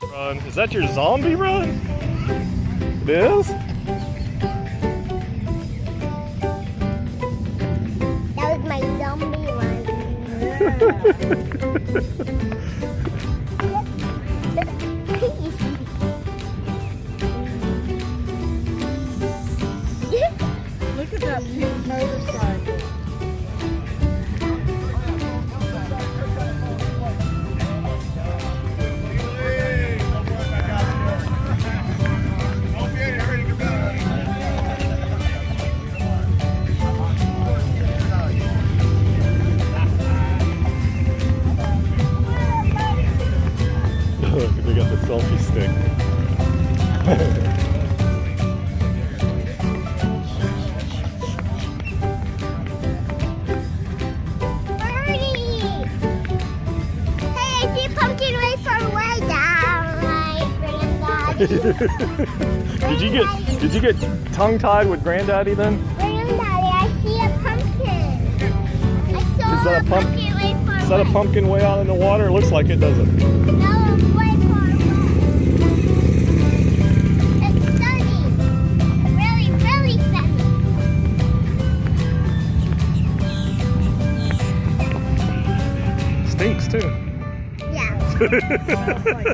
Run. Is that your zombie run? It is? That was my zombie run. Look at that pink motorcycle. They got the selfie stick. Hey, I see a pumpkin way far away down, Granddaddy. Did you get tongue-tied with Granddaddy then? Granddaddy, I see a pumpkin. I saw Is that a a pumpkin way far away. Is that a pumpkin way out in the water? It looks like it, doesn't it? No, it's way far away. It's sunny. Really, really sunny. Stinks too. Yeah. Oh, it's like